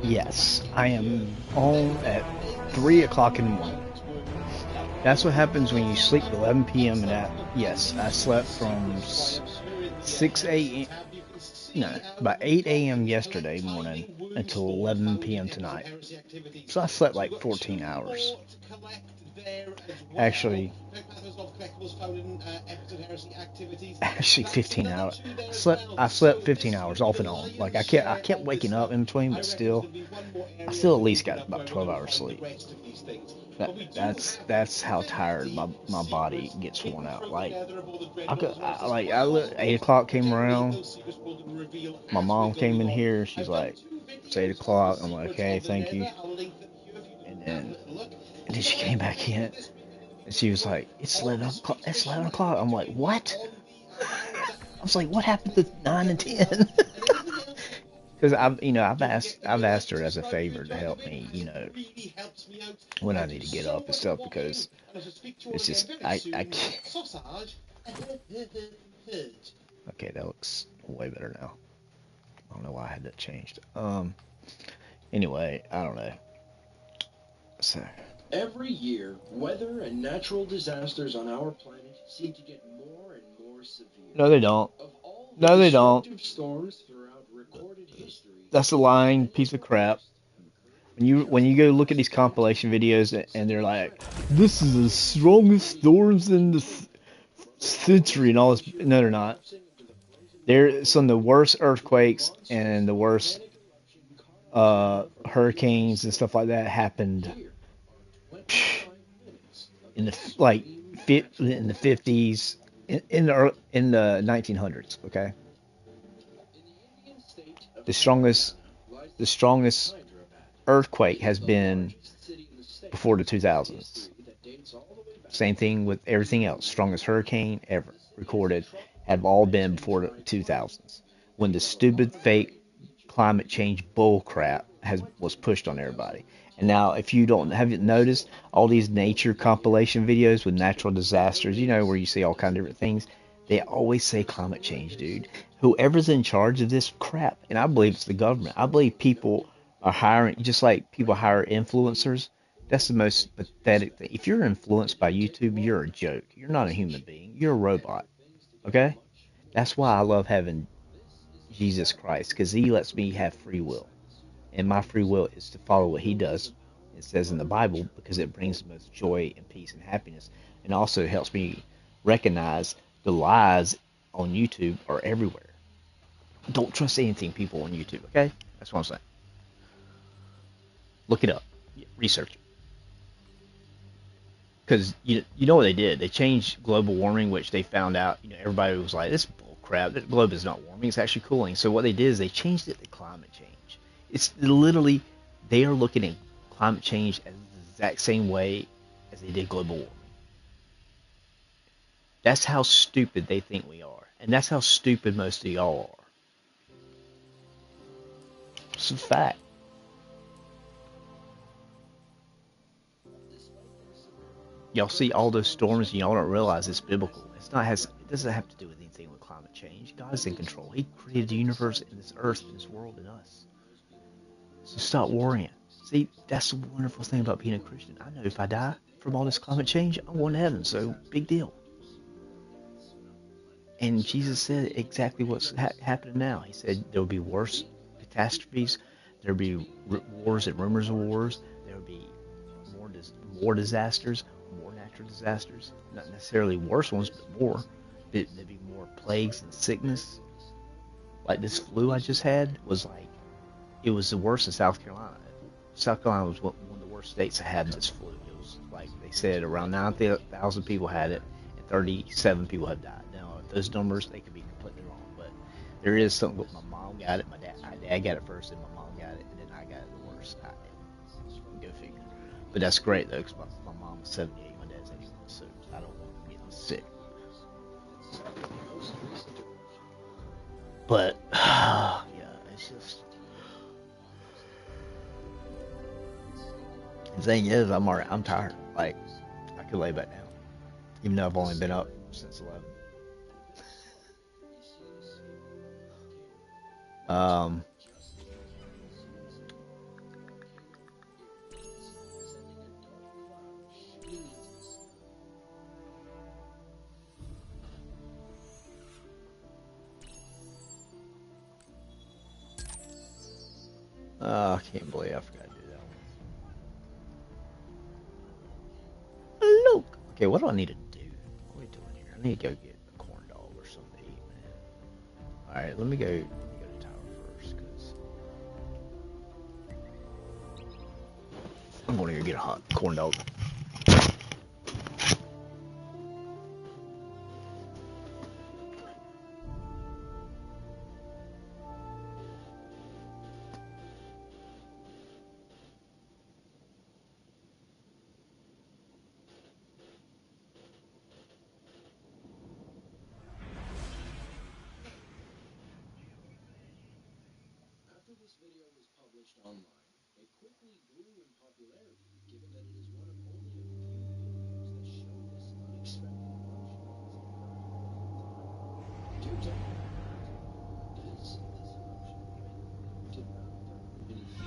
Yes, I am on at 3 o'clock in the morning. That's what happens when you sleep 11 p.m. and that. Yes, I slept from 6 a.m. No, about 8 a.m. yesterday morning until 11 p.m. tonight. So I slept like 14 hours. Actually, actually 15 hours. I slept 15 hours off and on. Like I kept waking up in between, but still, I still at least got about 12 hours sleep. That's how tired my body gets worn out. Like like 8 o'clock came around. My mom came in here. She's like, "It's 8 o'clock." I'm like, "Okay, thank you." And then and then she came back in and she was like, "It's 11 o'clock. It's 11 o'clock." I'm like, "What?" I was like, "What happened to 9 and 10?" Because I've asked her as a favor to help me, when I need to get up and stuff because it's just I can't. Okay, that looks way better now. I don't know why I had that changed. Anyway, I don't know. So Every year, weather and natural disasters on our planet seem to get more and more severe. no, they don't. Of all the No, they don't. destructive storms throughout recorded history, That's a lying many piece of of the crap. worst have When occurred you when just you go over look at the these planet. compilation videos and they're like, this is the strongest storms in the century and all this. No, they're not. They're some of the worst earthquakes and the worst hurricanes and stuff like that happened in the like in the 50s in the 1900s. Okay, the strongest the strongest earthquake has been before the 2000s. Same thing with everything else. Strongest hurricane ever recorded have all been before the 2000s, when the stupid fake climate change bull crap was pushed on everybody. And now, if you don't haven't noticed, all these nature compilation videos with natural disasters, where you see all kind of different things, they always say climate change, dude. Whoever's in charge of this crap, and I believe it's the government. I believe people are hiring, just like people hire influencers. That's the most pathetic thing. If you're influenced by YouTube, you're a joke. You're not a human being. You're a robot. Okay? That's why I love having Jesus Christ, because he lets me have free will. And my free will is to follow what he does. It says in the Bible, because it brings the most joy and peace and happiness. And also helps me recognize the lies on YouTube are everywhere. Don't trust anything people on YouTube, okay? That's what I'm saying. Look it up. Research it. Because you know what they did? They changed global warming, which they found out. Everybody was like, "This is bull crap. The globe is not warming; it's actually cooling." So what they did is they changed it to climate change. It's literally they are looking at climate change as the exact same way as they did global warming. That's how stupid they think we are, and that's how stupid most of y'all are. It's a fact. Y'all see all those storms, and y'all don't realize it's biblical. It doesn't have to do with anything with climate change. God is in control. He created the universe and this earth and this world and us. So stop worrying. See, that's the wonderful thing about being a Christian. I know if I die from all this climate change, I'm going to heaven. So big deal. And Jesus said exactly what's happening now. He said there will be worse catastrophes. There will be wars and rumors of wars. There will be more more disasters, more natural disasters. Not necessarily worse ones, but more. There'd be more plagues and sickness. Like this flu I just had was like it was the worst in South Carolina. South Carolina was one of the worst states that had this flu. It was like they said around 9,000 people had it, and 37 people have died. Now, if those numbers they could be completely wrong, but there is something. My mom got it, my dad got it first, and my mom got it, and then I got it the worst. Go figure. But that's great though, because my mom was 78, my dad's 81, so I don't want to get sick. But yeah, it's just the thing is, I'm tired. Like I could lay back down, even though I've only been up since 11. Um, I can't believe I forgot to do that one. Look. Okay, what do I need to do? What are we doing here? I need to go get a corn dog or something to eat, man. All right, let me go. Let me go to tower first, cause I'm going to go get a hot corn dog. After this video was published online, it quickly grew in popularity, given that it is one of only a few videos that show this unexpected eruption as it occurred. Due to does this eruption to Earth or anything?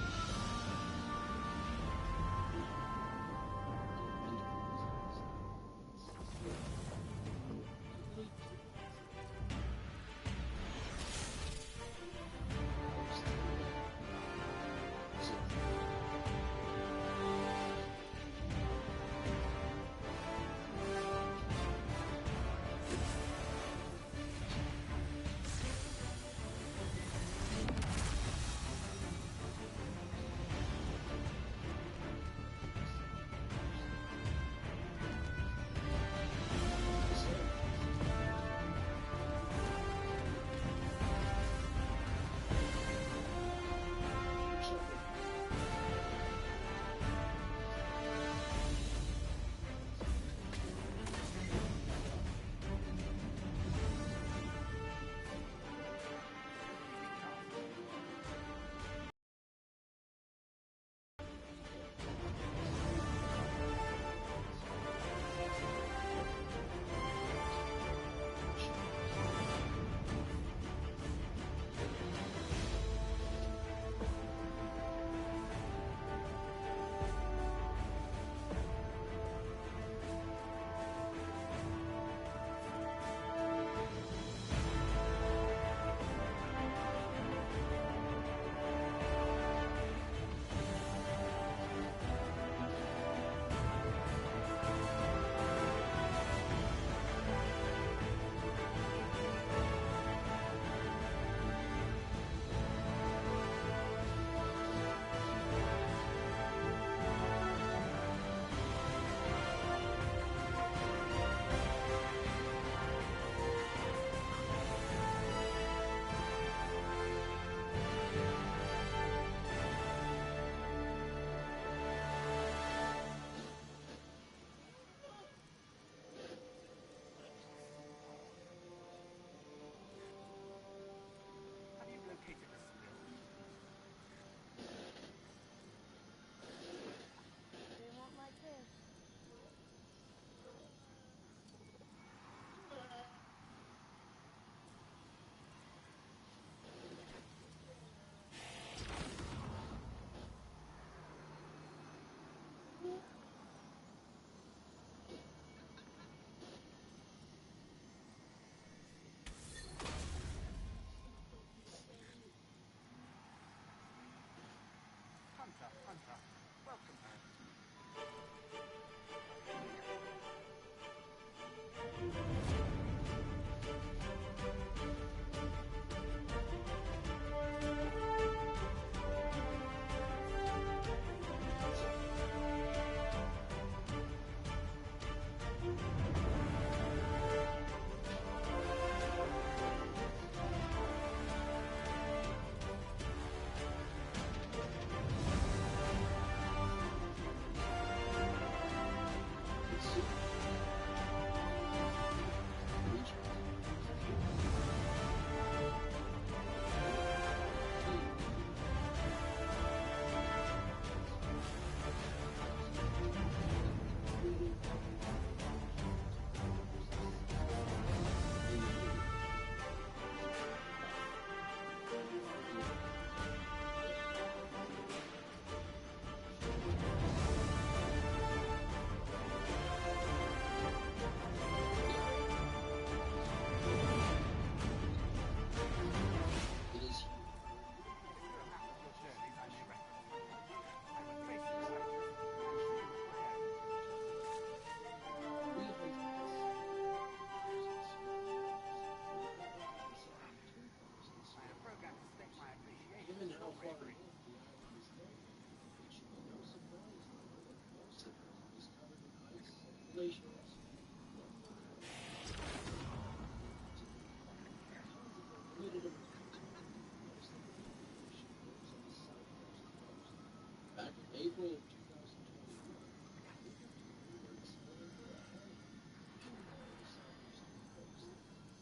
April of 2021, a group of people were exploring for a holiday anywhere on the southeastern coast.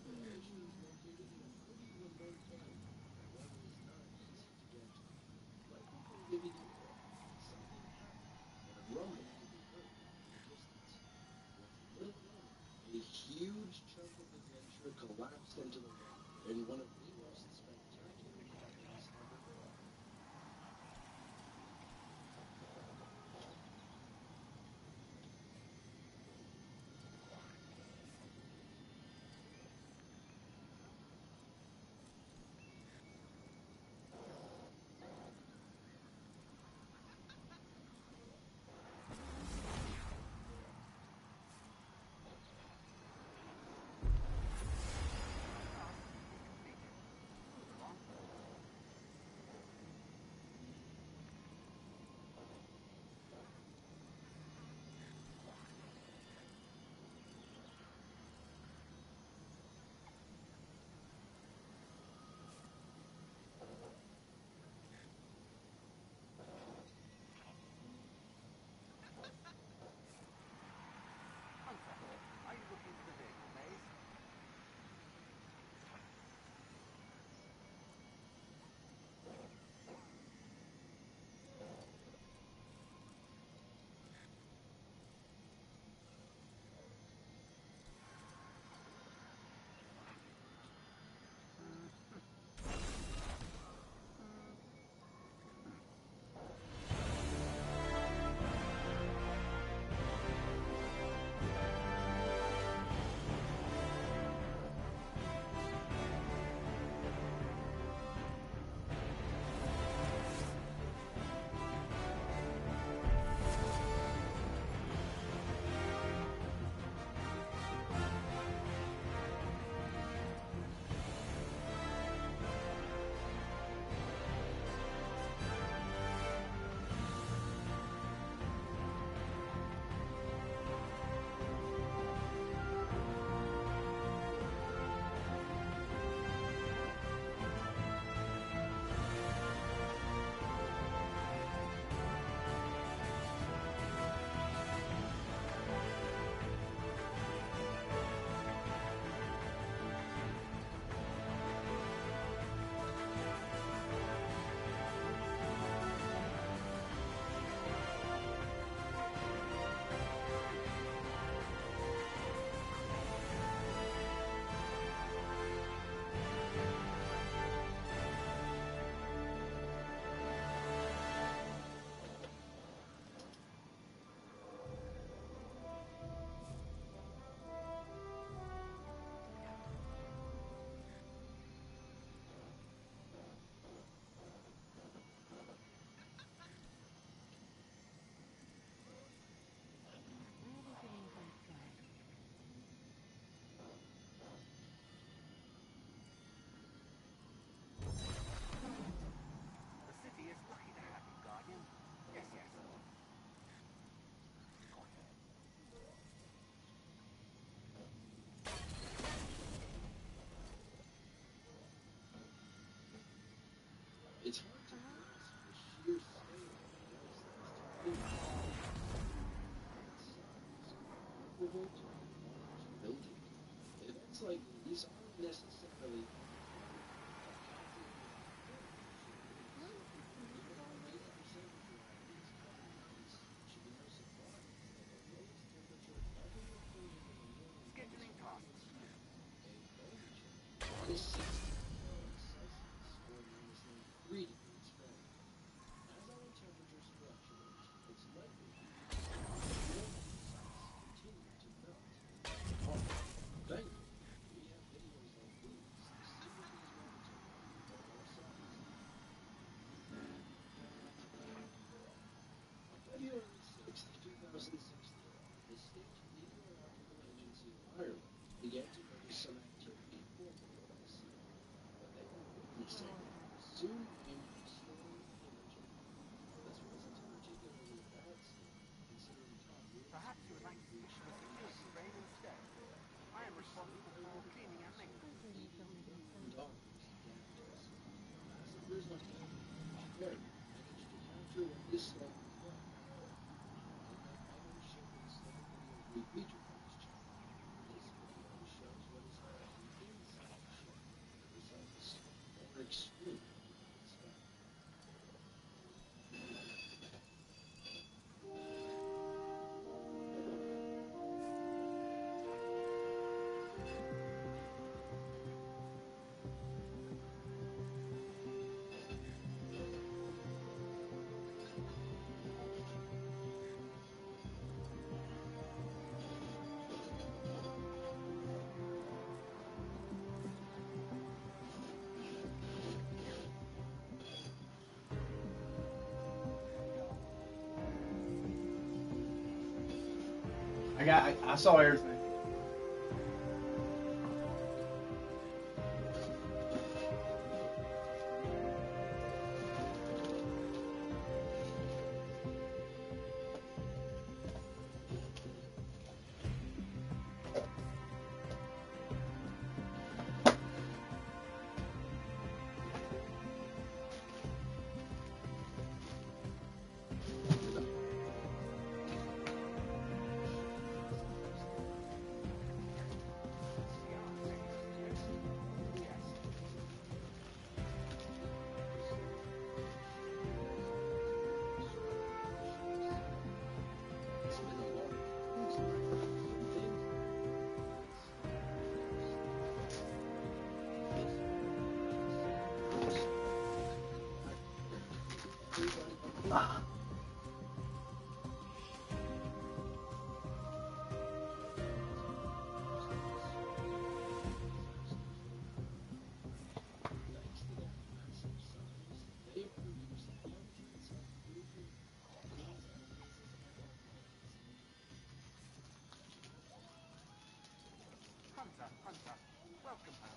The location was located in a pretty remote area where weather is not easy to get to. Right before leaving the area, something happened, and a rumbling could be heard in the distance. With little warning, a huge chunk of the glacier collapsed into the water in one of the most spectacular happenings ever recorded. I saw everything. Hunter, welcome home.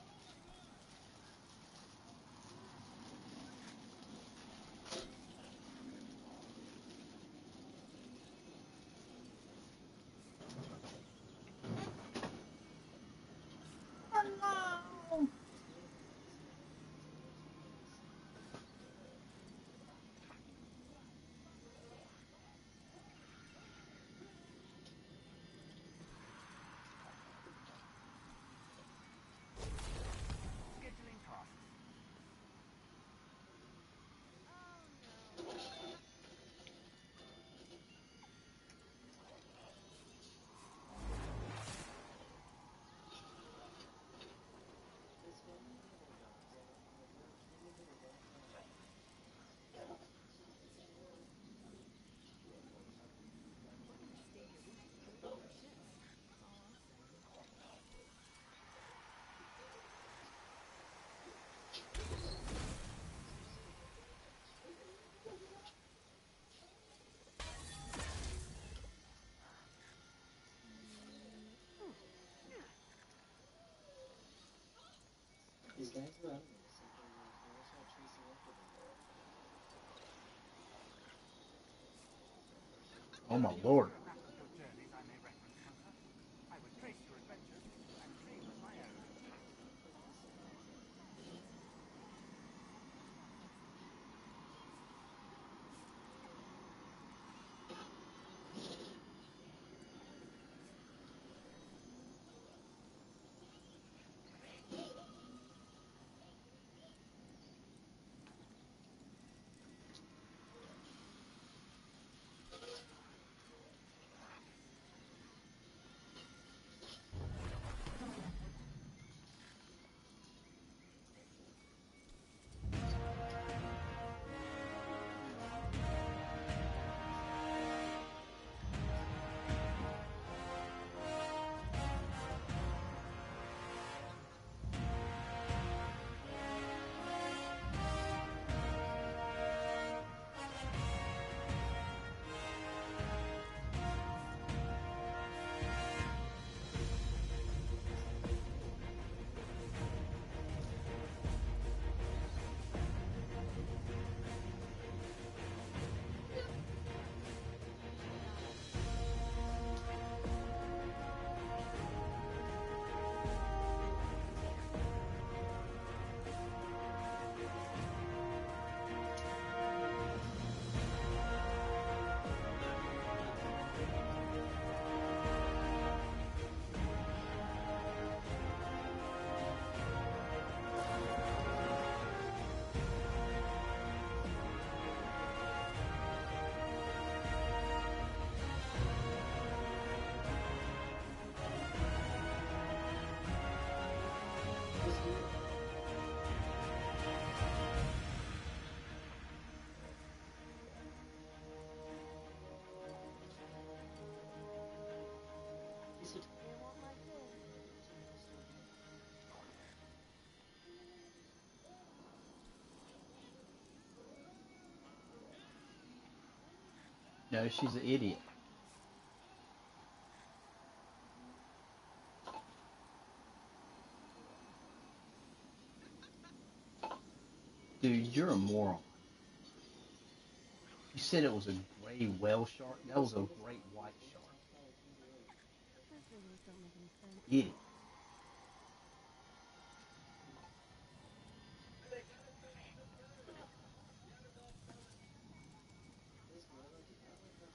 Scheduling tasks. These guys were out of there, simply never saw chasing after them. Oh my Is lord. there a map of your journeys I may reference, Hunter? I would trace your adventures and dream of my own. No, she's an idiot. Dude, you're a moron. You said it was a gray whale shark. That was a great white shark. Those videos don't make any sense. Idiot. This girl was beating her chest.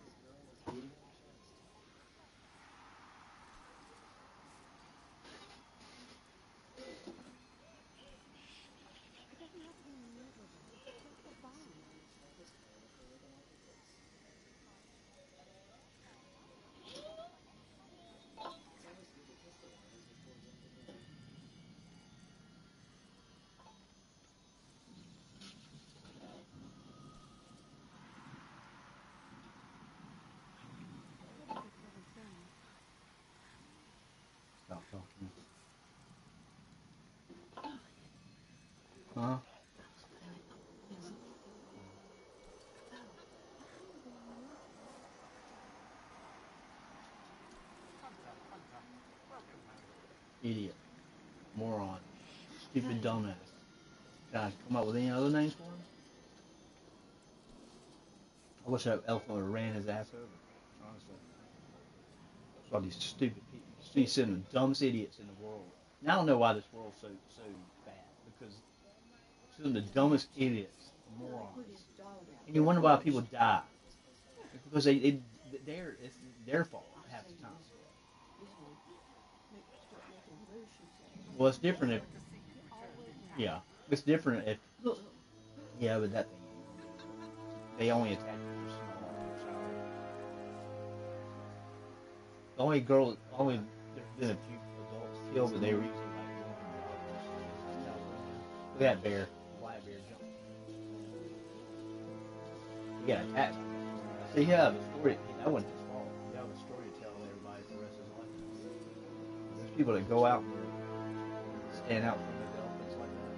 It doesn't have to be miserable. Just for fun. Like this girl with her looking like a goose. It's always good to kiss the whales before going to bed. What is this silly thing? Stop talking. Huh? Idiot. Moron. Stupid dumbass. God, come up with any other names for him? I wish that elephant would have ran his ass over. Honestly. That's all these stupid people. He's some of the dumbest idiots in the world. And I don't know why this world's so bad. Because some of the dumbest idiots, morons. And you wonder why people die. Because it's their fault half the time. Well, it's different if, yeah, it's different if, yeah, but that thing, they only attack you for small child. The only girl, only, there's been a few adults killed, but they were usually like look at that bear, black bear jumping. He got attacked. So yeah, the story, that wasn't his fault. You have a story to tell everybody for the rest of his life. There's people that go out and stand out from those elephants like that.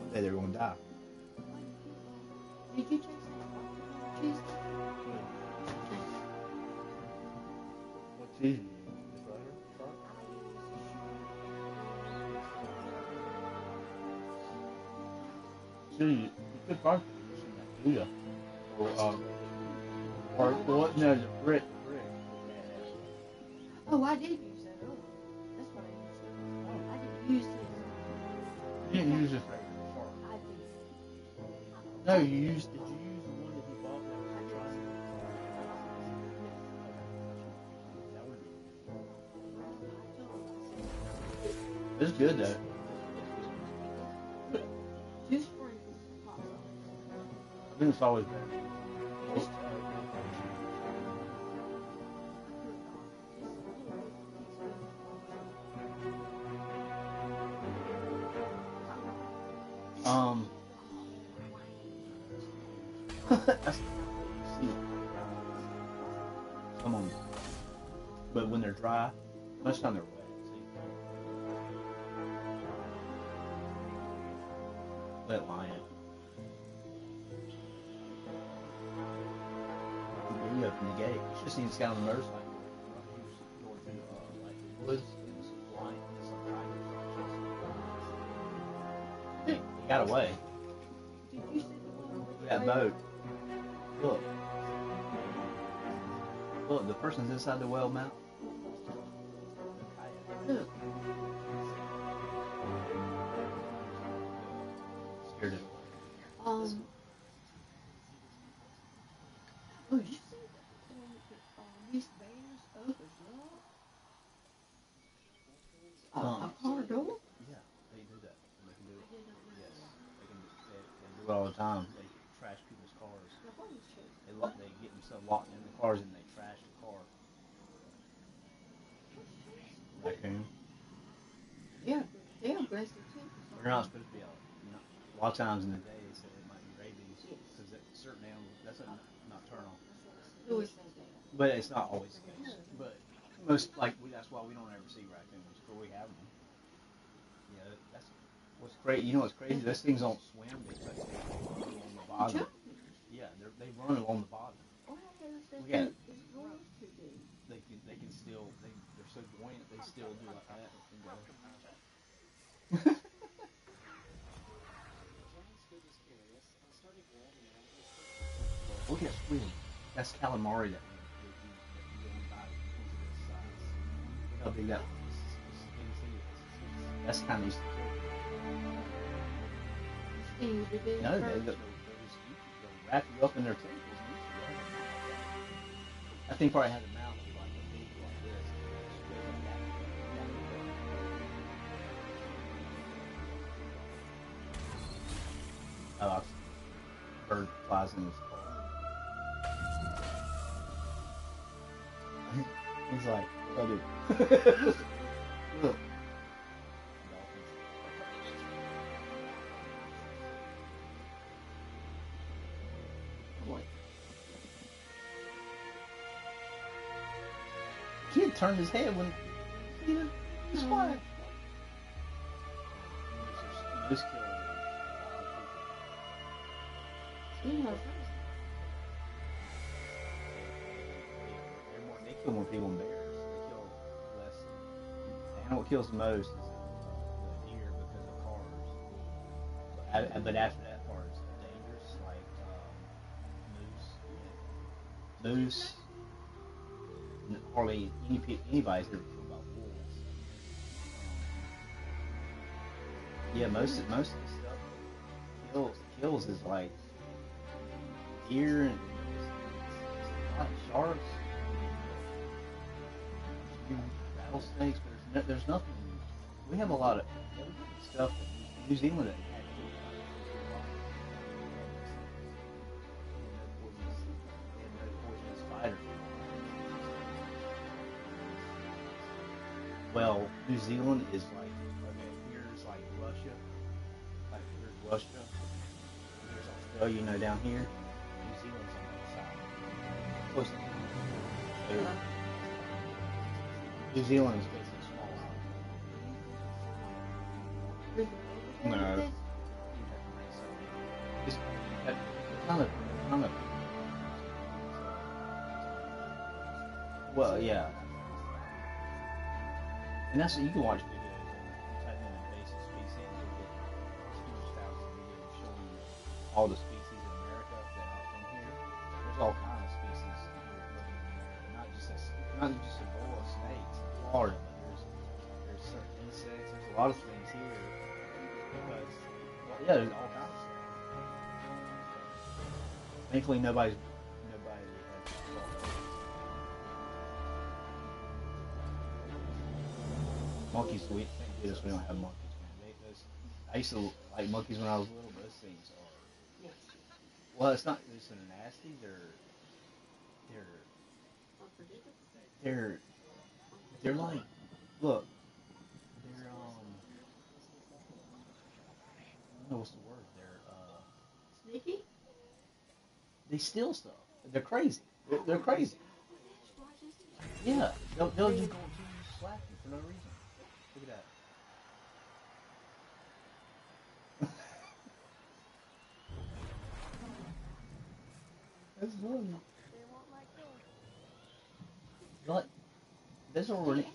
One day they're going to die. Did you taste that cheese? What cheese do you use? This right here? Shark? See, you could probably put some of that Gouda. Or what? No, the brick. Oh, I did use that earlier. That's what I used. I didn't use this. You didn't use this right here, shark. I did. No, did you use the one that he bought that was a try? That would be. It's good though. Two sprinkles of hot sauce. I think it's always better. That's, see, come on. But when they're dry, most of the time they're wet. See? Let it lie in. You open the gate. You should have seen this guy on the motorcycle. He was going through like the woods and was flying. And some tiger. He got away. Did you see Look at that boat. Look. Look, the person's inside the whale mouth. Look. Scared it. Oh, you see these bears open up? A car door? Yeah, they do that. They can do it. Yes, they can do it all the time. They trash people's cars. They get themselves locked in the cars and they trash the car. Raccoon. Yeah, they're aggressive too. They're not supposed to be out. A lot of times in the day they say it might be rabies because certain animals, that's a nocturnal. But it's not always the case. But most, that's why we don't ever see raccoons, but we have them. Yeah, that's what's crazy. You know what's crazy? Those things don't swim. They run along the bottom. Yeah, they run along the bottom. Yeah. They can still, they're so buoyant, they still do like that. Giant's biggest area That's calamari that you don't buy into this size. Look how big that one is. That's the kind of used to kill Things we people. do No, first. they'll wrap you up in their tentacles and eat you. That thing probably had a mouth like a big like this. Oh, a bird flies in his car. He's like, what do I do? Look. The kid turned his head when he was quiet. This killed a lot of people. Yeah. They kill more people than bears. They kill less. I know what kills the most is the deer because of cars. But after that part, it's dangerous, like moose. Hardly anybody's ever killed by wolves. Yeah, most of the stuff kills is like deer and a lot of sharks, rattlesnakes. But there's nothing. We have a lot of stuff that New Zealand had. Well, New Zealand is like, okay, here's like Russia, here's Australia, down here. New Zealand's on the other side. Close to so, New Zealand is basically a small island. No. It's kind of, well, yeah. And that's what you can watch videos and type in invasive species and you'll get huge thousands of videos showing you all the species in America that are from here. There's all kinds of species here living in America, not just a boa snakes in Florida, but there's certain insects, there's a lot of things here because, well, yeah, there's all kinds of stuff. Thankfully nobody monkeys, thank goodness we don't have monkeys, man. I used to like monkeys when I was little, but those things are. Well, it's not just they're nasty. They're like, look, they're I don't know what's the word. They're Sneaky? They steal stuff. They're crazy. They're crazy. Yeah, they'll just go to you and slap you for no reason. Look at that. That's funny. They won't let go. Like, this are really.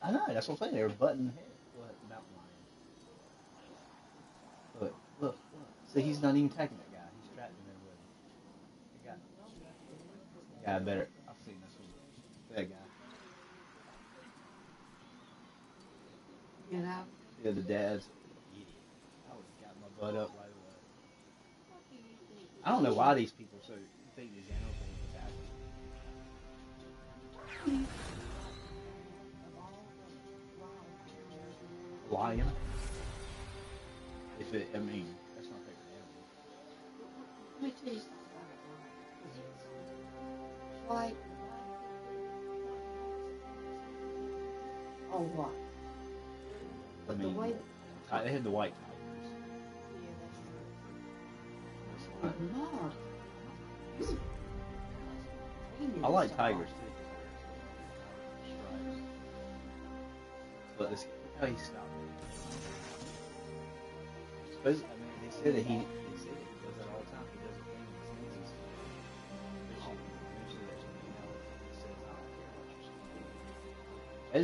I know, that's what I'm saying. They were butting head. What, mountain lion. Look. See, he's not even attacking that guy. He's trapped in there with him. That guy better. I've seen this one. That guy. Get out. Yeah, the dad's an idiot. I would have got my butt up right away. I don't know why these people think these animals are attacking. Lion? That's my favorite animal. Let me tell you something. White. Oh, what? But the way they had the white tigers. Yeah, that's true. Mark. I like tigers too. But look how he stopped it. They said that he does that all the time. He does a thing with his hands. Usually there's an email that says, I don't care what you're saying. I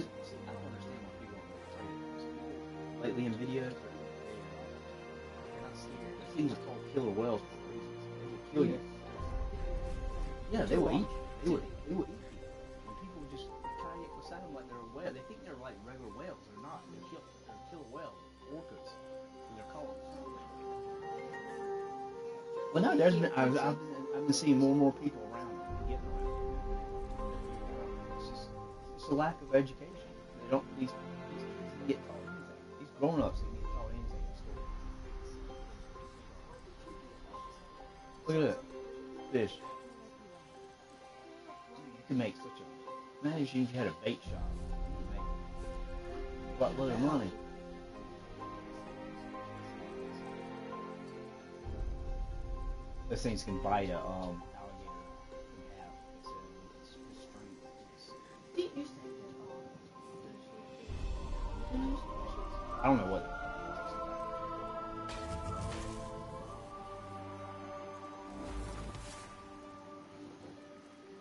don't understand why people are afraid of those people. Lately in videos, they're not scared. Those things are called killer whales for reasons. They will kill you. Yeah, they will eat you. They will eat people. And people just kayak beside them like they're a whale. They think they're like regular whales. They're not. They're killer whales, orcas, and they're called. Well, no, I've been seeing more and more people around them and getting around them. It's a lack of education. They don't. These kids can get taught anything. These grown-ups can get taught anything in school. Look at that fish. You can make such a. Imagine if you had a bait shop. You could make a buttload of money. Those things can bite a alligator in half. It's strength. Didn't you say that? I don't know what.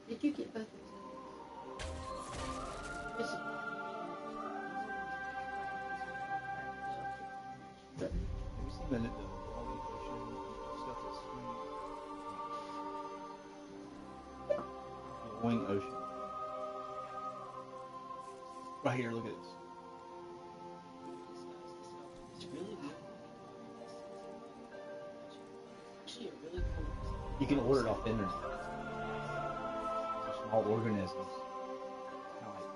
Did you get both of those? Have you seen the stuff that's the Oing Ocean? Right here, look at this. It's really good. Actually, really cool. You can order it off the internet. They're small organisms. Kind of like,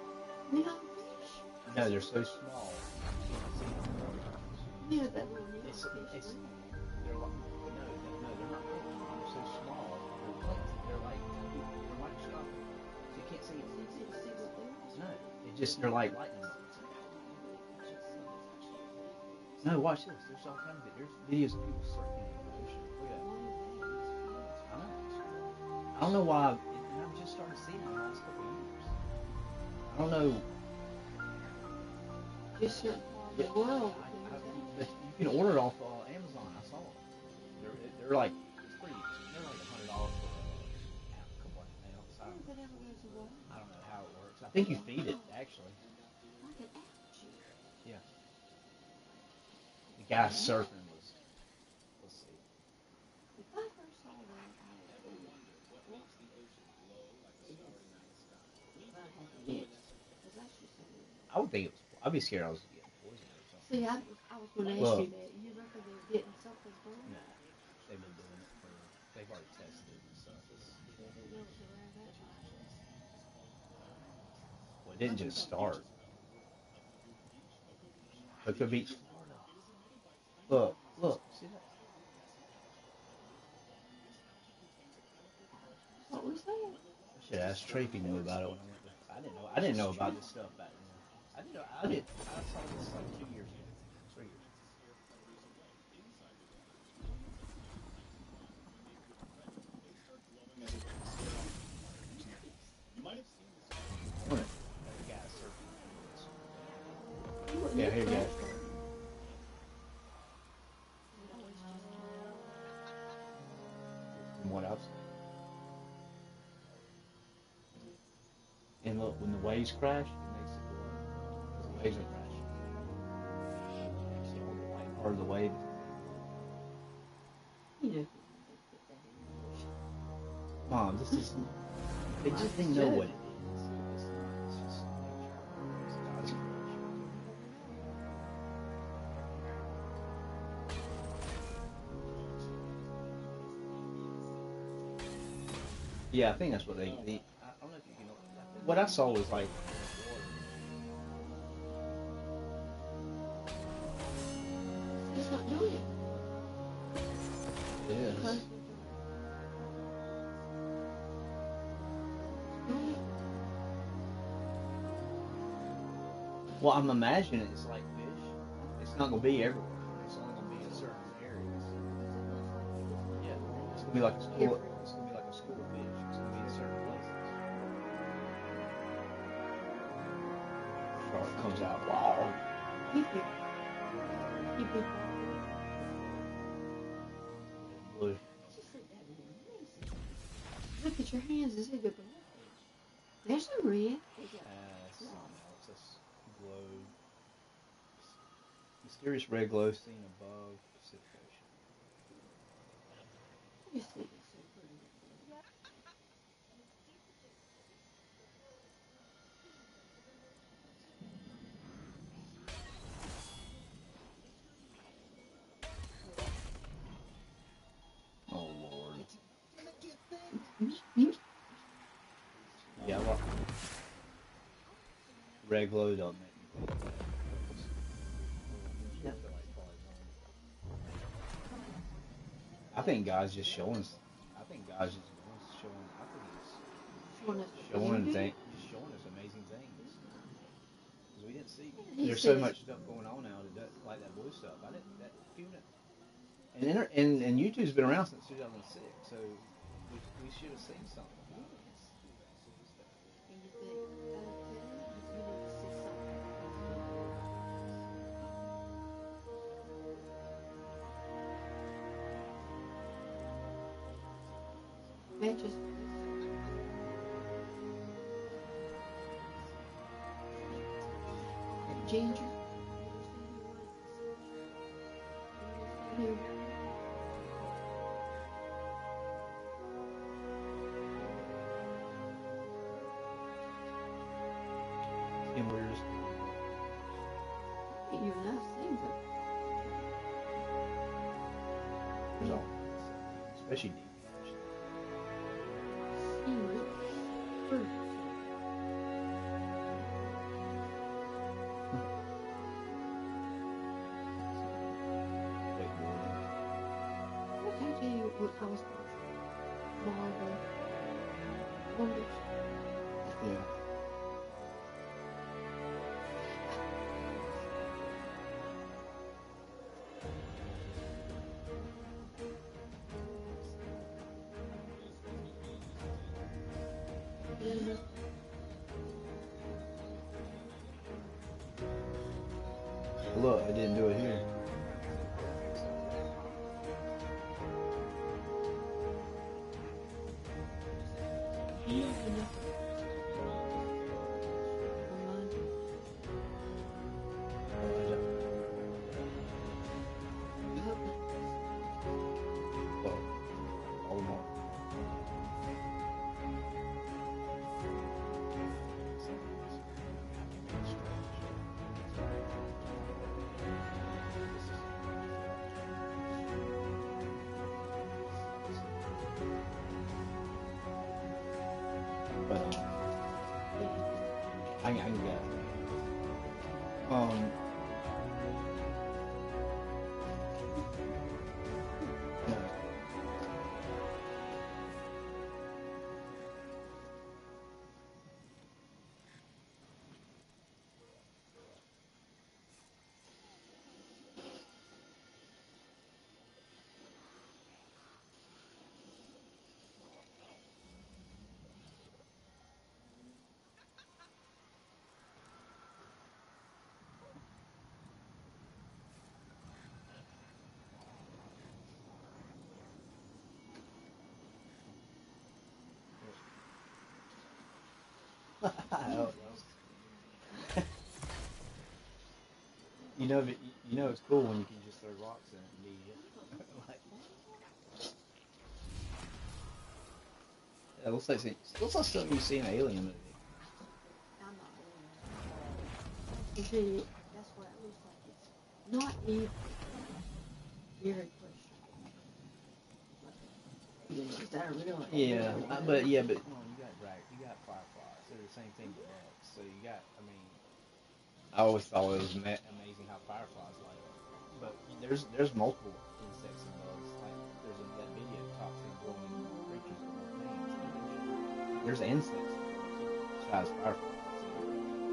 no, they're so small. Yeah, that little It's fish. they're like no, they're not big. They're so small. They're microscopic. So you can't see it. No, they're like lightning bugs. No, watch this. There's all kinds of it. There's videos of people surfing in the ocean. Look at that. I know. I don't know why. And I'm just starting to see it in the last couple of years. I don't know. Just certain part of the world. But you can order it off Amazon. I saw it. They're like it's pretty. They're like $100 for a couple of pounds. I don't know how it works. I think you feed it actually. Like an algae. Yeah. The guy surfing was. Let's see. If I first saw that, I would think, what? If I had to guess, because that's just so weird. I would think it was. I'd be scared I was getting poisoned or something. See, I was going to ask you that. You reckon they're getting something from it? Nah, they've been doing it for. They've already tested it and stuff. Yeah, they know it's around that time. Well, it didn't just start. Cocoa Beach, Florida. Look, see that? What was that? I should ask Trey if he knew about it when I went there. I didn't know about this stuff back then. I didn't know. I saw this like 2 years ago, 3 years. Look at the guy surfing. Yeah, here you go. From what I've seen. And look, when the waves crash, it makes it go up. Because the waves are crashing. So all the white part of the wave. You know, Mom, this is. They know what it is. It's not. It's just nature. It's God's creation. Yeah, I think that's what they. I don't know if you can. What I saw was like. it's not doing it. It is. Well, I'm imagining it's like fish. It's not going to be everywhere. It's only going to be in certain areas. Yeah, it's going to be like a school. It's going to be like a school fish. It's going to be in certain places. Shark comes out. Wow. Keep it. Blue. Look at your hands. Is it good? There's no red. It's a glow. Mysterious red glow seen above Pacific Ocean. You see, it's so pretty. Yeah, well, red glow don't make me think that. No. I think God's just showing. I think God's just showing. I think He's Showing us showing beauty. just showing us amazing things. Because we didn't see. He There's so says, much stuff going on now that like that blue stuff. I didn't. That people. And YouTube's been around since 2006, so we should have seen something about it. yes. And you think, okay, you need to see something. Matches. And ginger. Here. And we're just You're not seeing them. there's all, especially deep. What I tell you what I was Marvel Wonders? Yeah. Yeah. Look, I didn't do it here. Well, all in all. But I can get it. No. You know it's cool when you can just throw rocks in it and be like, it looks like something you see in an alien movie. I'm not You see, that's what it looks like. It's not evil. Very questionable. You know, is that real? Yeah, but you got fireflies. They're the same thing but bugs. So you got, I mean, I always thought it was amazing how fireflies light up. But there's multiple insects and bugs. Like there's that video that talks in glowing creatures and more things. There's insects besides fireflies.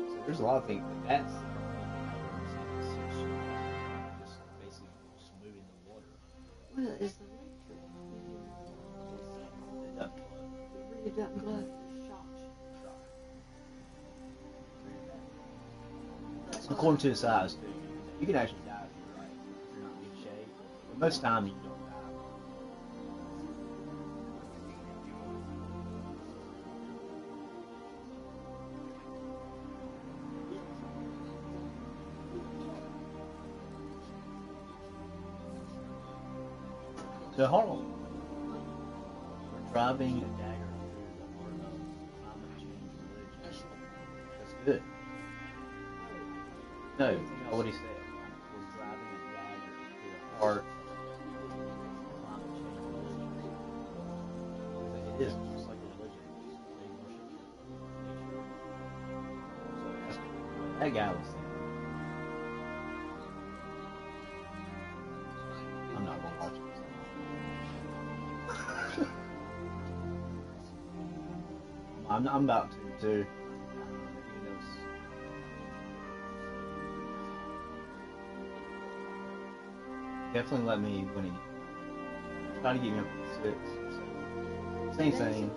So there's a lot of things, but that's the only thing I've ever seen that's just basically just moving the water. Well, it's electric. It doesn't glow. It really doesn't glow. It shocks you. According to the size, too. You can actually die if you're like if you're not in good shape. But most of the time you don't die. So hold on. We're driving a dagger through the heart of climate change religion. That's good. No, what he said. We're driving a dagger through the heart of climate change religion. It is just like That guy was. I'm not gonna watch it. I'm about to too. Definitely let me when he try to get me up to 6. So, same thing.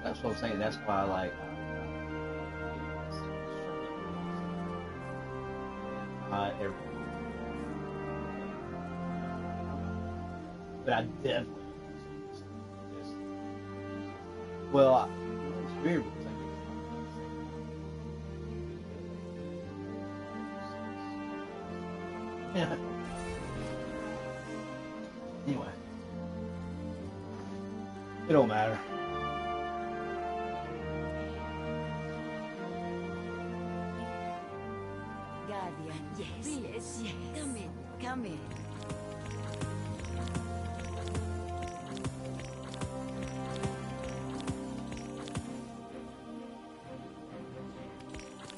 That's what I'm saying. That's why I like. Every, but I definitely. Well, it's weird because I get anyway, it don't matter. Guardian, yes. Come in.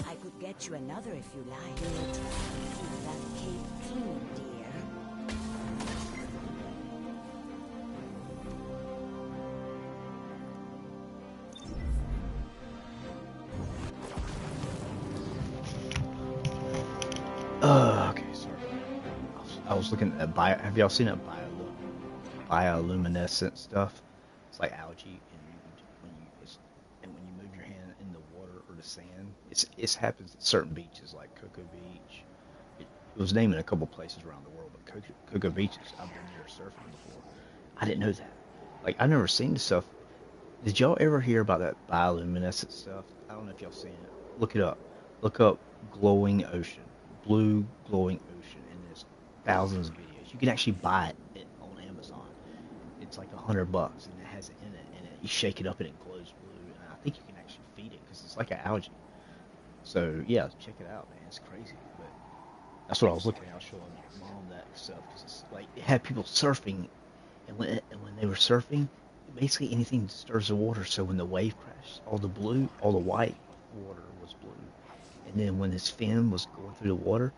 I could get you another if you like. Keep that cape clean, dear. Okay, sorry. I was looking at Have y'all seen that bioluminescent stuff? It's like algae, and when you move your hand in the water or the sand, it happens at certain beaches like Cocoa Beach. It was named in a couple places around the world, but Cocoa Beaches, I've been there surfing before. I didn't know that. Like I've never seen this stuff. Did y'all ever hear about that bioluminescent stuff? I don't know if y'all seen it. Look it up. Look up glowing ocean, blue glowing ocean, and there's thousands of videos. You can actually buy it on Amazon. It's like $100, and it has it in it, and you shake it up and it glows blue. And I think you can actually feed it because it's like an algae. So yeah, check it out, man. It's crazy, but that's what I was looking at. I was showing mom that stuff because it's like it had people surfing, and when they were surfing, basically anything disturbs the water. So when the wave crashed, all the white water was blue, and then when his fin was going through the water,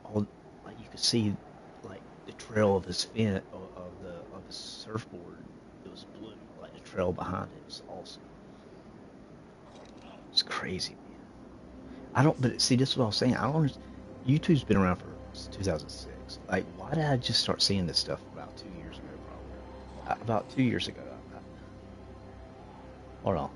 all like you could see like the trail of his fin of the surfboard. It was blue, like the trail behind it. It was awesome. It's crazy, man. I don't, but see, this is what I was saying. I don't. YouTube's been around for 2006. Like, why did I just start seeing this stuff about 2 years ago? Probably about 2 years ago. Hold on.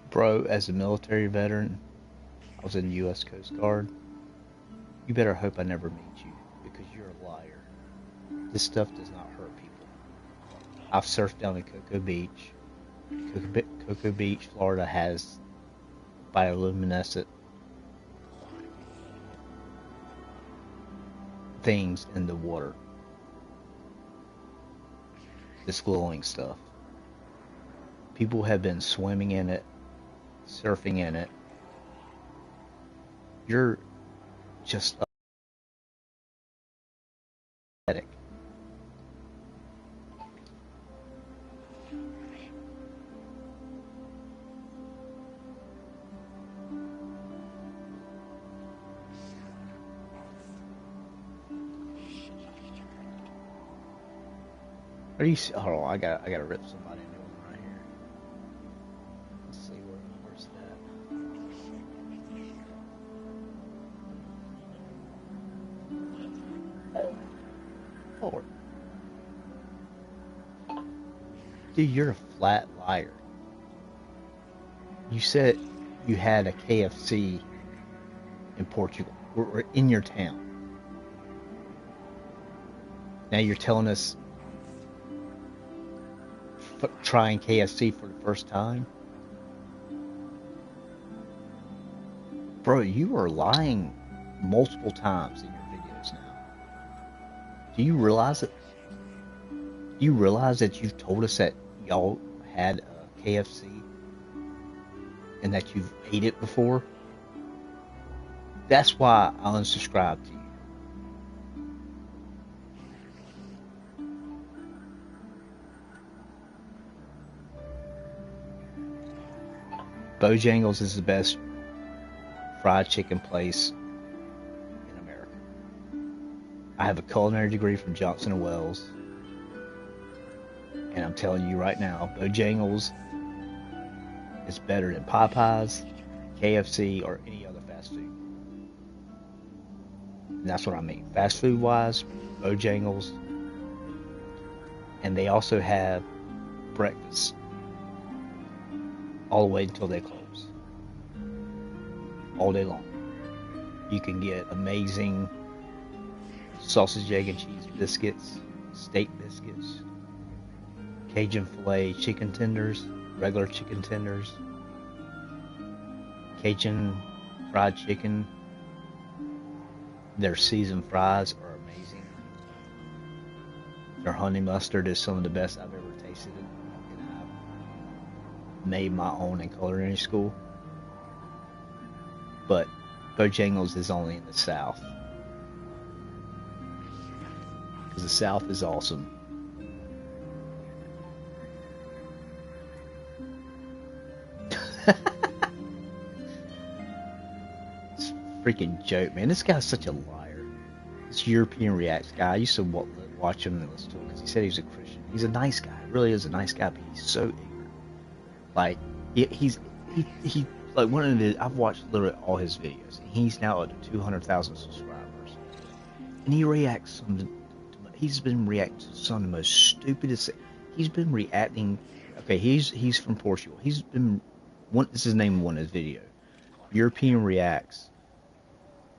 Bro, as a military veteran, I was in the U.S. Coast Guard. You better hope I never meet you because you're a liar. This stuff does not hurt people. I've surfed down in Cocoa Beach. Cocoa Beach, Florida has bioluminescent things in the water. This glowing stuff. People have been swimming in it, surfing in it. You're just pathetic. Are you? Hold on, I gotta rip somebody a new one right here. Let's see where's that. Lord. Dude, you're a flat liar. You said you had a KFC in Portugal, or in your town. Now you're telling us trying KFC for the first time? Bro, you are lying multiple times in your videos now. Do you realize it? Do you realize that you've told us that y'all had a KFC and that you've ate it before? That's why I unsubscribed to you. Bojangles is the best fried chicken place in America. I have a culinary degree from Johnson & Wales. And I'm telling you right now, Bojangles is better than Popeyes, KFC, or any other fast food. And that's what I mean. Fast food wise, Bojangles. And they also have breakfast all the way until they close. All day long. You can get amazing sausage, egg, and cheese biscuits, steak biscuits, Cajun filet chicken tenders, regular chicken tenders, Cajun fried chicken. Their seasoned fries are amazing. Their honey mustard is some of the best I've ever tasted. And I've made my own in culinary school. But Bojangles is only in the South. Because the South is awesome. It's a freaking joke, man. This guy's such a liar. This European Reacts guy, I used to watch him and listen to him because he said he was a Christian. He's a nice guy. He really is a nice guy, but he's so ignorant. Like, he like one of the, I've watched literally all his videos. And he's now at 200,000 subscribers. And he reacts he's been reacting to some of the most stupidest. He's been reacting. Okay, he's from Portugal. He's been this is his name in one of his videos. European reacts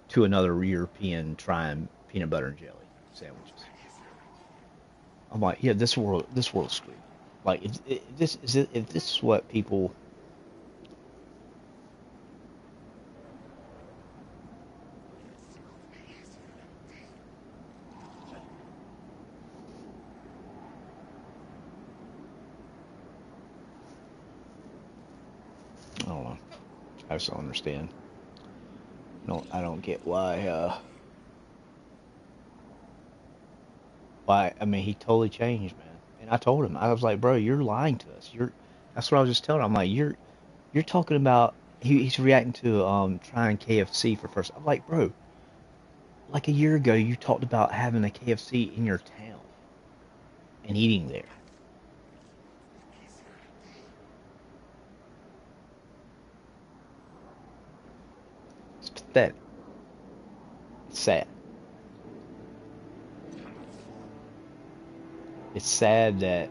to another European trying peanut butter and jelly sandwiches. I'm like, yeah, this world's screwed. Like, if this is what people. I don't know. I just don't understand. I don't get why. I mean, he totally changed, man. And I told him, I was like, bro, you're lying to us. That's what I was just telling him. I'm like, you're talking about. He's reacting to trying KFC for first. I'm like, bro, like a year ago, you talked about having a KFC in your town and eating there. It's pathetic. It's sad. It's sad that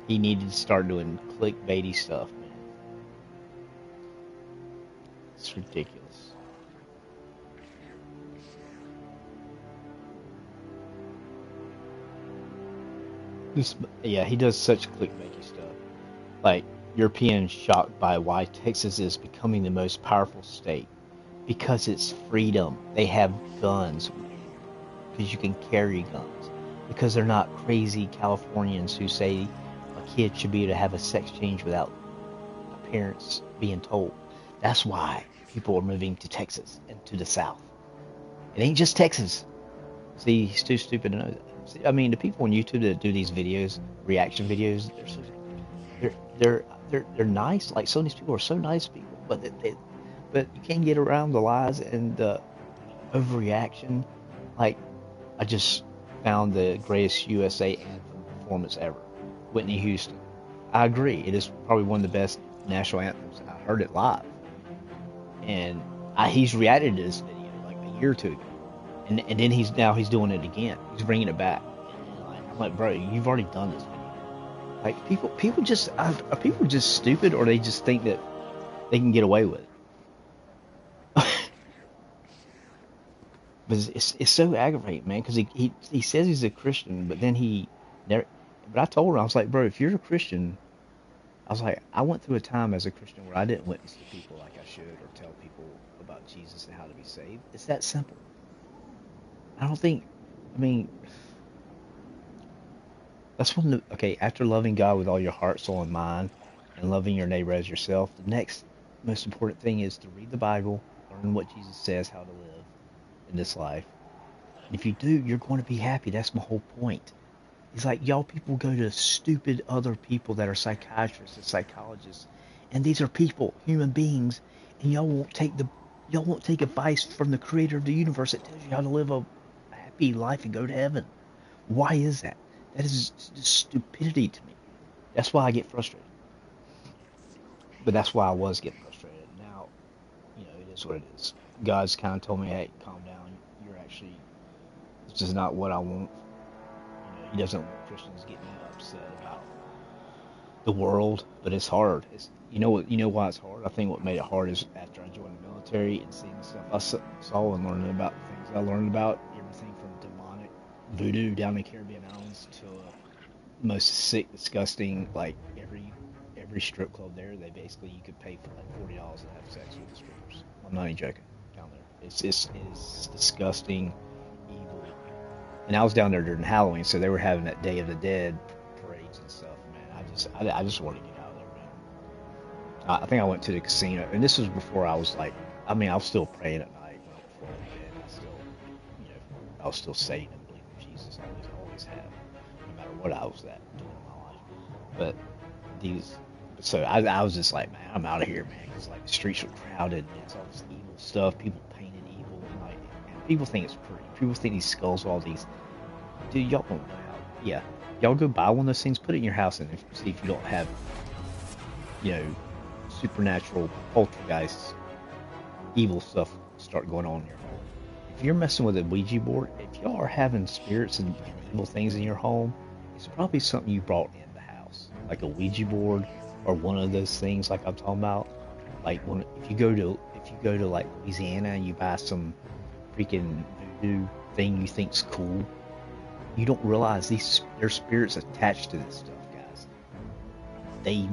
he needed to start doing clickbaity stuff, man. It's ridiculous. He does such clickbaity stuff. Like, Europeans shocked by why Texas is becoming the most powerful state. Because it's freedom. They have guns. Because you can carry guns. Because they're not crazy Californians who say a kid should be able to have a sex change without parents being told. That's why people are moving to Texas and to the South. It ain't just Texas. See, he's too stupid to know that. See, I mean, the people on YouTube that do these videos, reaction videos, they're nice. Like, some of these people are so nice people, but but you can't get around the lies and the overreaction. Like, I just found the greatest USA anthem performance ever, Whitney Houston. I agree, it is probably one of the best national anthems. I heard it live, and he's reacted to this video like a year or two ago, and then he's doing it again. He's bringing it back. And I'm like, bro, you've already done this video. Like people just are people just stupid, or they just think that they can get away with it. But it's so aggravating, man, because he says he's a Christian, but then he never. But I told him, I was like, bro, if you're a Christian, I was like, I went through a time as a Christian where I didn't witness to people like I should, or tell people about Jesus and how to be saved. It's that simple. I don't think. I mean, that's when okay, after loving God with all your heart, soul, and mind, and loving your neighbor as yourself, the next most important thing is to read the Bible, learn what Jesus says how to live in this life. And if you do, you're going to be happy. That's my whole point. It's like y'all people go to stupid other people that are psychiatrists and psychologists, and these are people, human beings, and y'all won't take advice from the creator of the universe that tells you how to live a happy life and go to heaven. Why is that? That is just stupidity to me. That's why I get frustrated. But that's why I was getting frustrated. Now, it is what it is. God's kind of told me, hey, calm down. You're actually, this is not what I want. He doesn't want Christians getting upset about the world, but it's hard. You know why it's hard? I think what made it hard is after I joined the military and seeing the stuff I saw and learning about the things I learned about, everything from demonic voodoo down in the Caribbean islands to most sick, disgusting, like every strip club there, they basically you could pay for like $40 to have sex with the strippers. I'm not even joking. Down there, it's disgusting, evil. And I was down there during Halloween, so they were having that Day of the Dead parades and stuff. Man, I just wanted to get out of there, man. I think I went to the casino, and this was before I was like, I mean, I was still praying at night before I went to bed. I was still saying and believing in Jesus. I always have, no matter what I was doing in my life. But these, so I was just like, man, I'm out of here, man, because like the streets were crowded, and it's all this evil stuff, people painted evil, and like, and people think it's pretty. People think these skulls, all these, dude, y'all don't know how. Yeah, y'all go buy one of those things, put it in your house, and see if you don't have, you know, supernatural poltergeists, evil stuff start going on in your home. If you're messing with a Ouija board, if y'all are having spirits and evil things in your home, it's probably something you brought in the house, like a Ouija board or one of those things like I'm talking about. Like if you go to like Louisiana and you buy some freaking voodoo thing you think's cool, you don't realize there's spirits attached to this stuff, guys. They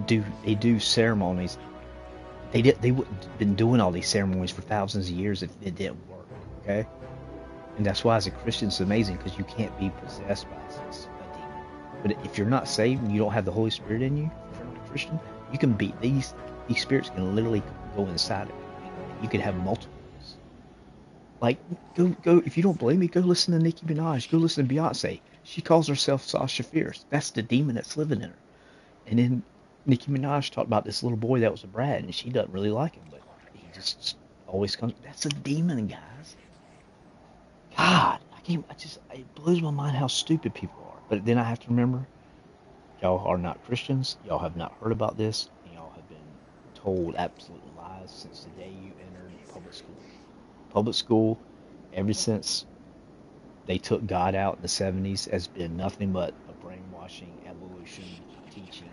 do ceremonies. They wouldn't have been doing all these ceremonies for thousands of years if it didn't work. Okay, and that's why as a Christian it's amazing, because you can't be possessed by a demon. But if you're not saved and you don't have the Holy Spirit in you, if you're not a Christian, you can be these spirits can literally go inside of you. You can have multiples. Like go if you don't believe me, go listen to Nicki Minaj, go listen to Beyonce. She calls herself Sasha Fierce. That's the demon that's living in her. And then Nicki Minaj talked about this little boy that was a brat, and she doesn't really like him, but he just always comes. That's a demon, guys. God, it blows my mind how stupid people are. But then I have to remember, y'all are not Christians. Y'all have not heard about this. And y'all have been told absolute lies since the day you entered public school. Public school, ever since they took God out in the 70s, has been nothing but a brainwashing, evolution, teaching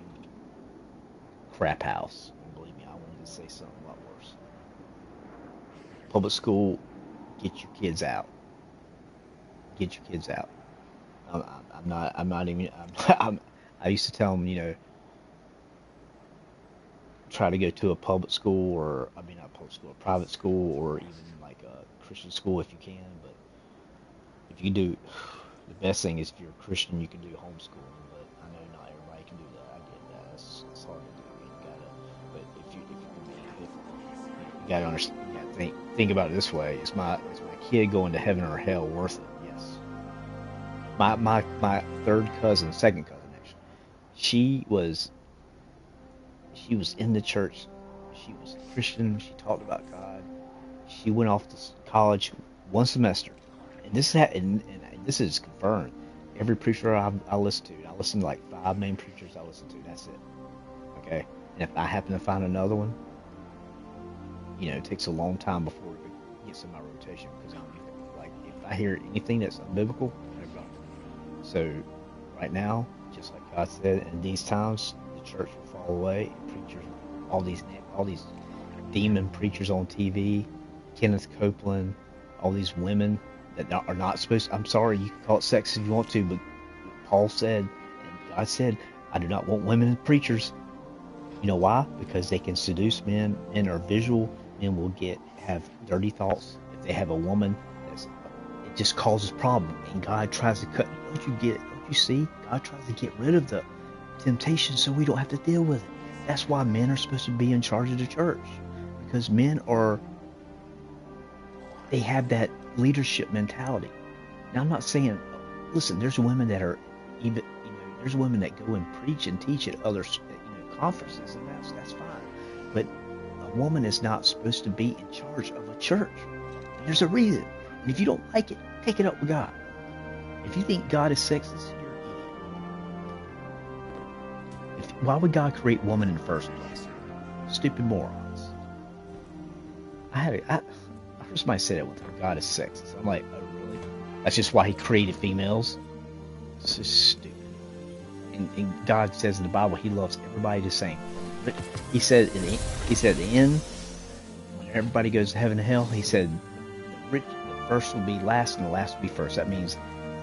crap house. And believe me, I wanted to say something a lot worse. Public school, get your kids out. Get your kids out. I'm not even. I used to tell them, try to go to a public school, or I mean not public school, a private school, or even like a Christian school if you can. But if you do, the best thing is if you're a Christian, you can do homeschooling. But I know not everybody can do that. I get that. It's hard to do. But if you gotta understand, you gotta think about it this way: is my kid going to heaven or hell worth it? Yes. My second cousin actually, she was in the church. She was a Christian. She talked about God. She went off to college one semester, and this is confirmed. Every preacher I listen to, I listen to like 5 main preachers I listen to. That's it. Okay, and if I happen to find another one, it takes a long time before it gets in my rotation, because if I hear anything that's unbiblical, they're gone. So right now, just like God said, in these times, the church will fall away. Preachers, all these demon preachers on TV, Kenneth Copeland, all these women that are not supposed. I'm sorry, you can call it sex if you want to, but Paul said, and God said, I do not want women as preachers. You know why? Because they can seduce men. Men are visual. Men will have dirty thoughts. If they have a woman, it just causes problem. And God tries to cut. Don't you get it? Don't you see? God tries to get rid of the temptation so we don't have to deal with it. That's why men are supposed to be in charge of the church, because they have that leadership mentality. Now I'm not saying, listen, there's women that are even, there's women that go and preach and teach at other, conferences, and that's fine. But a woman is not supposed to be in charge of a church. And there's a reason. And if you don't like it, take it up with God. If you think God is sexist, you're an idiot. Why would God create woman in the first place? Stupid morons. I heard somebody say that one time. God is sexist. I'm like, oh really? That's just why He created females? It's just stupid. And God says in the Bible He loves everybody the same. But He said at the end, when everybody goes to heaven and hell, He said the first will be last and the last will be first. That means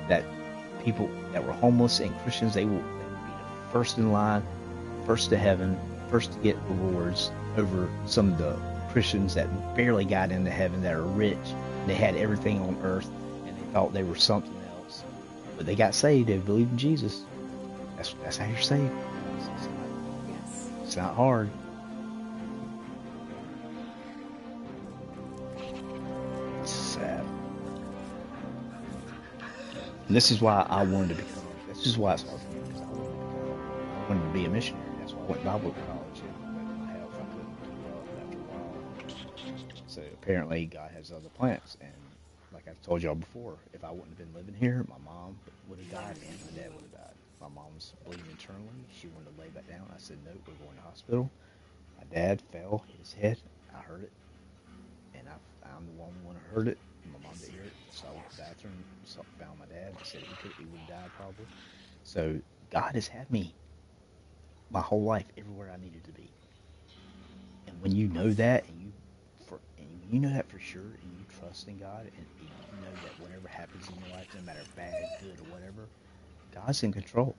that people that were homeless and Christians, they will be the first in line, first to heaven, first to get rewards over some of the Christians that barely got into heaven, that are rich. They had everything on earth and they thought they were something else. But they got saved. They believed in Jesus. That's how you're saved. It's not hard. It's sad. And this is why I wanted to become. This is why it's hard for me, because I wanted to be a missionary. That's why I went to Bible college. And with my health, I couldn't keep up after a while. So apparently, God has other plans. And like I've told y'all before, if I wouldn't have been living here, my mom would have died and my dad would have died. My mom was bleeding internally. She wanted to lay back down. I said, no, we're going to the hospital. My dad fell, hit his head. I heard it. And I'm the one who heard it. My mom didn't hear it. So I went to the bathroom, found my dad. I said he would have died probably. So God has had me my whole life everywhere I needed to be. And when you know that, and you know that for sure, and you trust in God, and you know that whatever happens in your life, no matter bad, good, or whatever, God's in control.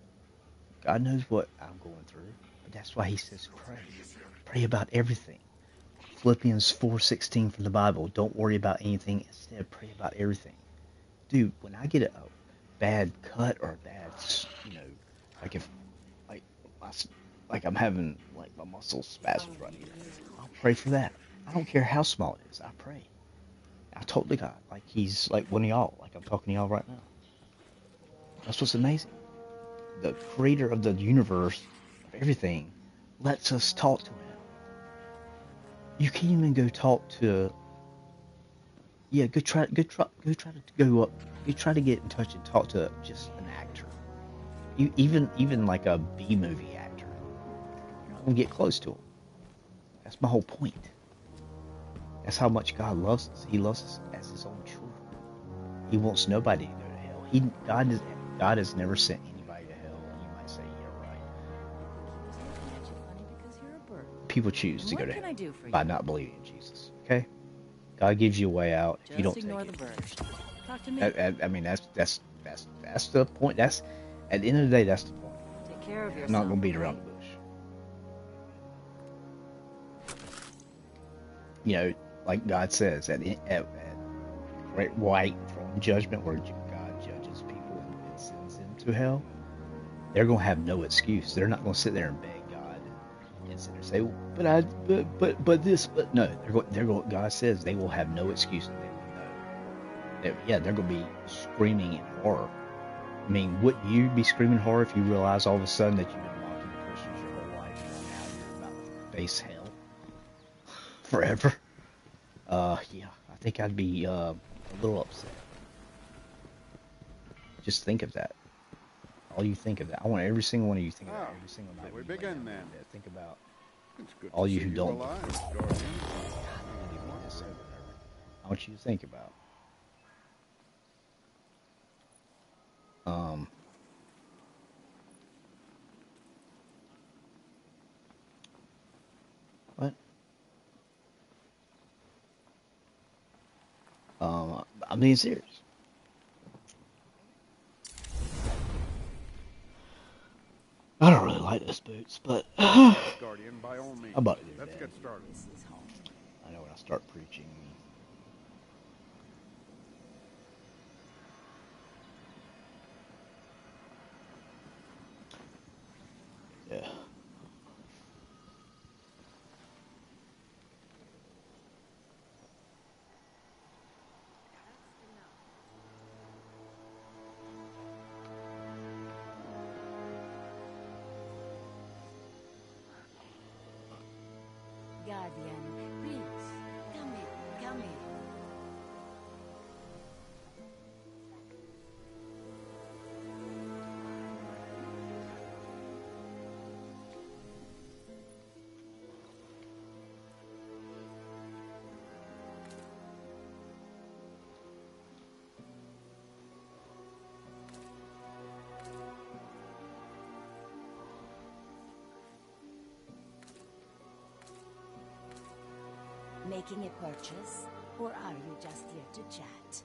God knows what I'm going through, but that's why He says pray. Pray about everything. Philippians 4:16 from the Bible. Don't worry about anything. Instead, pray about everything. Dude, when I get a bad cut or a bad, like if, like, like I'm having like my muscle spasms right here, I'll pray for that. I don't care how small it is. I pray. I talk to God like He's like one of y'all, like I'm talking to y'all right now. That's what's amazing. The creator of the universe, of everything, lets us talk to Him. You can't even go talk to. Yeah, go try to go up. Go try to get in touch and talk to just an actor. Even like a B movie actor. You're not gonna get close to him. That's my whole point. That's how much God loves us. He loves us as His own children. He wants nobody to go to hell. God has never sent anybody to hell. And you might say, yeah, right. People choose to go to hell by not believing in Jesus. Okay? God gives you a way out. If you don't take it, Talk to me. I mean, that's the point. That's at the end of the day, that's the point. Take care of yourself. I'm not gonna beat around the bush. Like God says at great white throne judgment, where God judges people and sends them to hell, they're gonna have no excuse. They're not gonna sit there and beg God and sit there and say, but this, but no. They're going. God says they will have no excuse, and they will know. They're gonna be screaming in horror. I mean, wouldn't you be screaming horror if you realize all of a sudden that you've been mocking Christians your whole life and now you're about to face hell forever? Yeah, I think I'd be a little upset. Just think of that. All you think of that. I want every single one of you to think of that every single night. We begin then. Think about It's good all to you see who you don't. alive, God, Guardian. give me this or whatever. I want you to think about. Um, I'm being serious. I don't really like those boots, but Guardian, by all means. I bought it the other Let's day. get started. This is home. I know when I start preaching. Yeah. Guardian, please, come in, come in. Making a purchase, or are you just here to chat?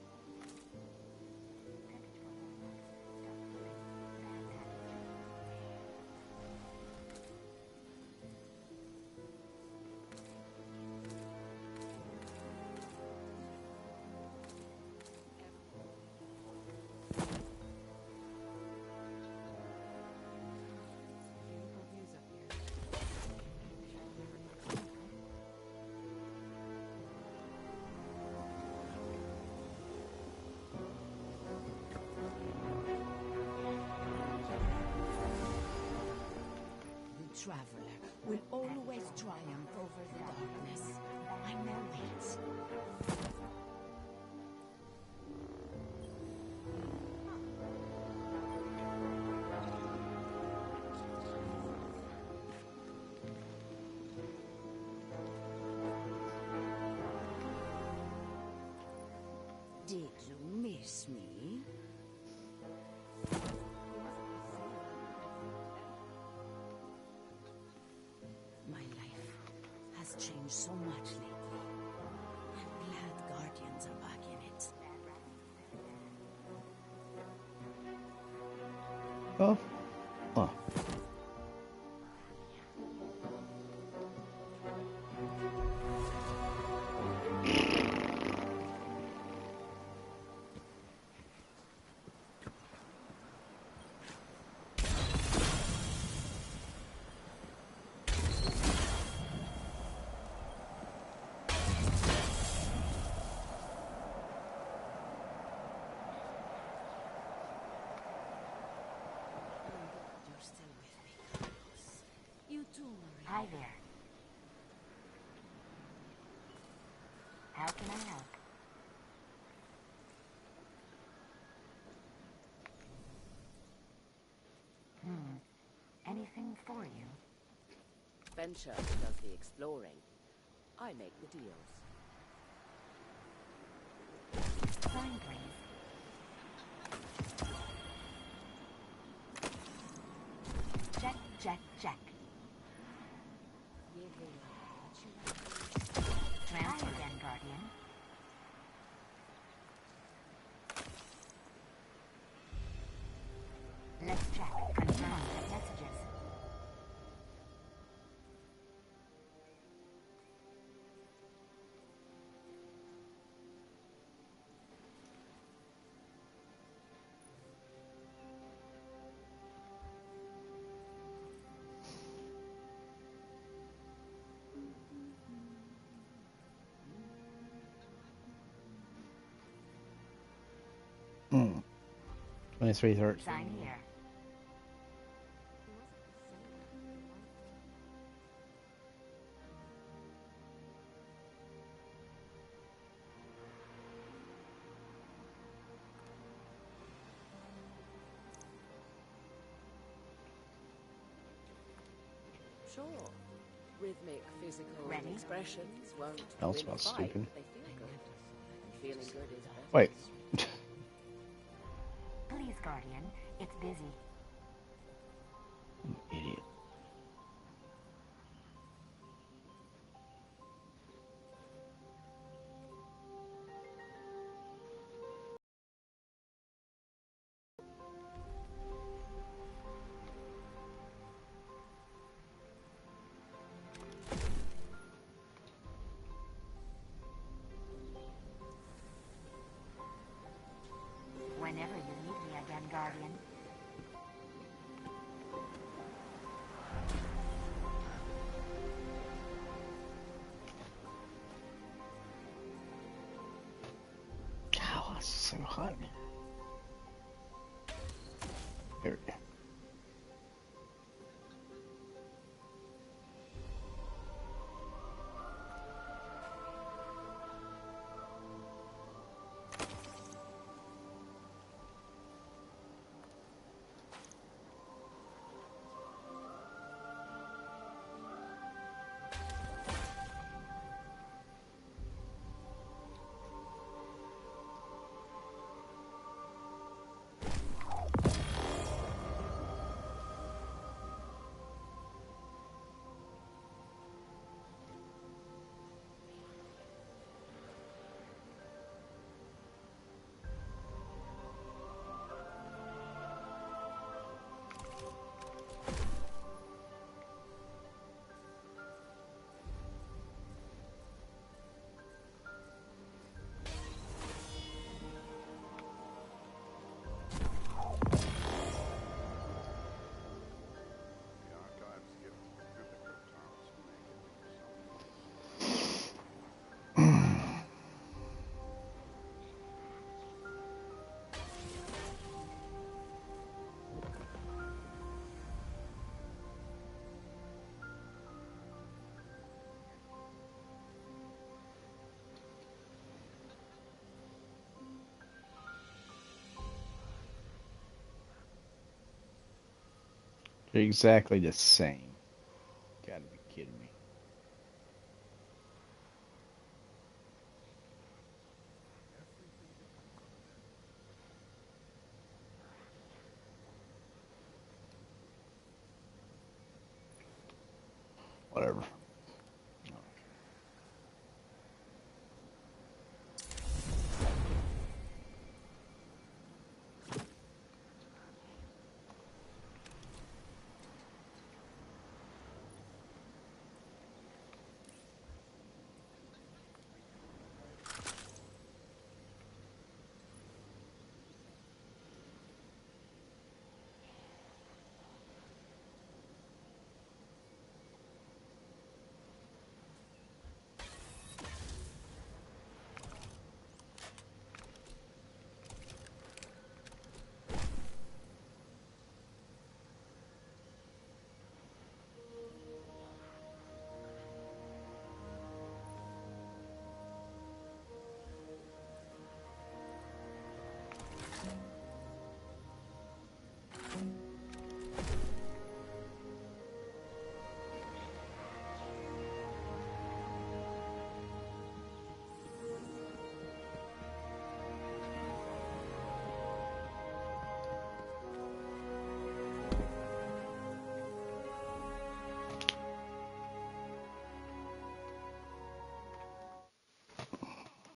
The traveler will always triumph over the darkness. I know it. Did you miss me? My life has changed so much lately. I'm glad Guardians are back in it. Oh. Huh. You're still with me, Carlos. You too, Maria. Hi there. How can I help? Anything for you? Venture does the exploring. I make the deals. Sign, please. Check, check, check. Transfer again, Guardian. Let's check. Confirm the messages. Hmm. 23:13. Sign here. Sure. Rhythmic physical Ready? expressions won't That was win a about fight, stupid. but they feel good. Feeling good is better. Wait. Please, Guardian. It's busy. Idiot. Whenever you need me again, Guardian. God, it's so hot. There we go. The archives give and the cryptons make it They're exactly the same. Gotta be kidding me.